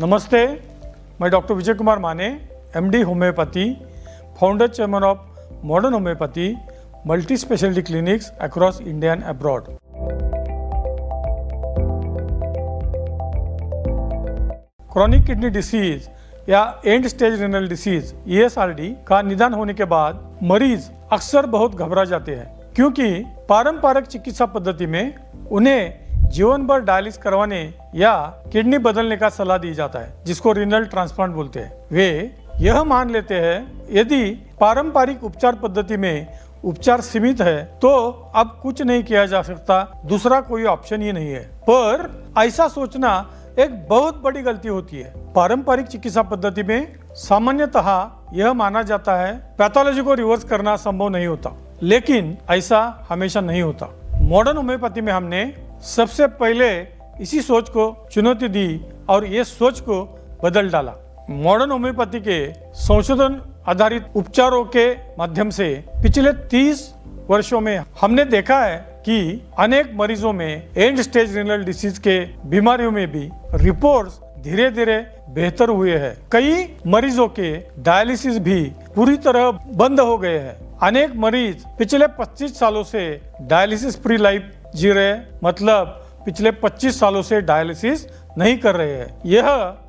नमस्ते, मैं doctor Vijay Kumar Mane, MD homeopathy, founder chairman of modern homeopathy, multi speciality clinics across India and abroad. Chronic kidney disease या end stage renal disease ESRD का निदान होने के बाद मरीज अक्सर बहुत घबरा जाते हैं, क्योंकि पारंपरिक चिकित्सा पद्धति में उन्हें जीवन भर डायलिसिस करवाने या किडनी बदलने का सलाह दी जाता है, जिसको रिनल ट्रांसप्लांट बोलते हैं। वे यह मान लेते हैं यदि पारंपरिक उपचार पद्धति में उपचार सीमित है तो अब कुछ नहीं किया जा सकता, दूसरा कोई ऑप्शन ही नहीं है। पर ऐसा सोचना एक बहुत बड़ी गलती होती है। पारंपरिक चिकित्सा पद्धति में सामान्यतः यह माना जाता है पैथोलॉजी को रिवर्स करना संभव नहीं होता, लेकिन ऐसा हमेशा नहीं होता। मॉडर्न होम्योपैथी में हमने सबसे पहले इसी सोच को चुनौती दी और ये सोच को बदल डाला। मॉडर्न होम्योपैथी के संशोधन आधारित उपचारों के माध्यम से पिछले 30 वर्षों में हमने देखा है कि अनेक मरीजों में एंड स्टेज रिनल डिसीज के बीमारियों में भी रिपोर्ट्स धीरे धीरे बेहतर हुए हैं। कई मरीजों के डायलिसिस भी पूरी तरह बंद हो गए हैं। अनेक मरीज पिछले 25 सालों से डायलिसिस फ्री लाइफ जी रहे, मतलब पिछले 25 सालों से डायलिसिस नहीं कर रहे हैं। यह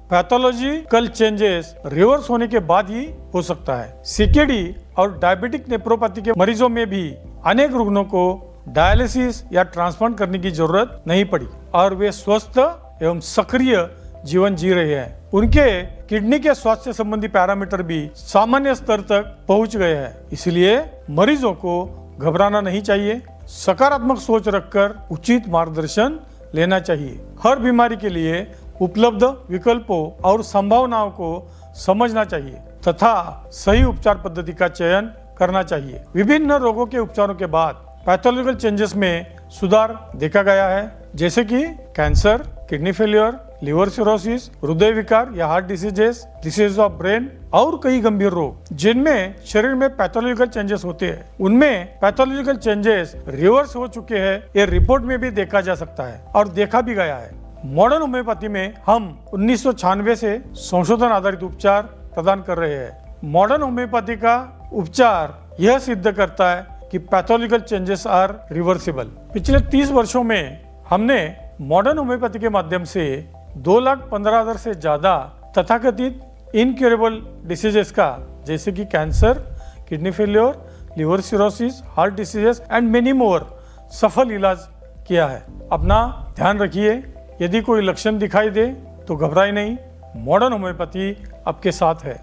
पैथोलॉजिकल चेंजेस रिवर्स होने के बाद ही हो सकता है। CKD और डायबिटिक नेफ्रोपैथी के मरीजों में भी अनेक रुग्णों को डायलिसिस या ट्रांसप्लांट करने की जरूरत नहीं पड़ी और वे स्वस्थ एवं सक्रिय जीवन जी रहे हैं। उनके किडनी के स्वास्थ्य संबंधी पैरामीटर भी सामान्य स्तर तक पहुंच गए हैं। इसलिए मरीजों को घबराना नहीं चाहिए, सकारात्मक सोच रखकर उचित मार्गदर्शन लेना चाहिए। हर बीमारी के लिए उपलब्ध विकल्पों और संभावनाओं को समझना चाहिए तथा सही उपचार पद्धति का चयन करना चाहिए। विभिन्न रोगों के उपचारों के बाद पैथोलॉजिकल चेंजेस में सुधार देखा गया है, जैसे कि cancer, kidney failure, liver cirrhosis, हृदय विकार या हार्ट डिसीजेस ऑफ ब्रेन और कई गंभीर रोग जिनमें शरीर में पैथोलॉजिकल चेंजेस होते हैं। उनमें पैथोलॉजिकल चेंजेस रिवर्स हो चुके हैं, ये रिपोर्ट में भी देखा जा सकता है और देखा भी गया है। मॉडर्न होम्योपैथी में हम 1996 से संशोधन आधारित उपचार प्रदान कर रहे हैं। मॉडर्न होम्योपैथी का उपचार यह सिद्ध करता है कि पैथोलॉजिकल चेंजेस आर रिवर्सिबल। पिछले 30 वर्षों में हमने मॉडर्न होम्योपैथी के माध्यम से 2,15,000 से ज्यादा तथाकथित इनक्यूरेबल डिसीजेस का, जैसे कि cancer, kidney failure, liver cirrhosis, heart diseases and many more सफल इलाज किया है। अपना ध्यान रखिए, यदि कोई लक्षण दिखाई दे तो घबराए नहीं, मॉडर्न होम्योपैथी आपके साथ है।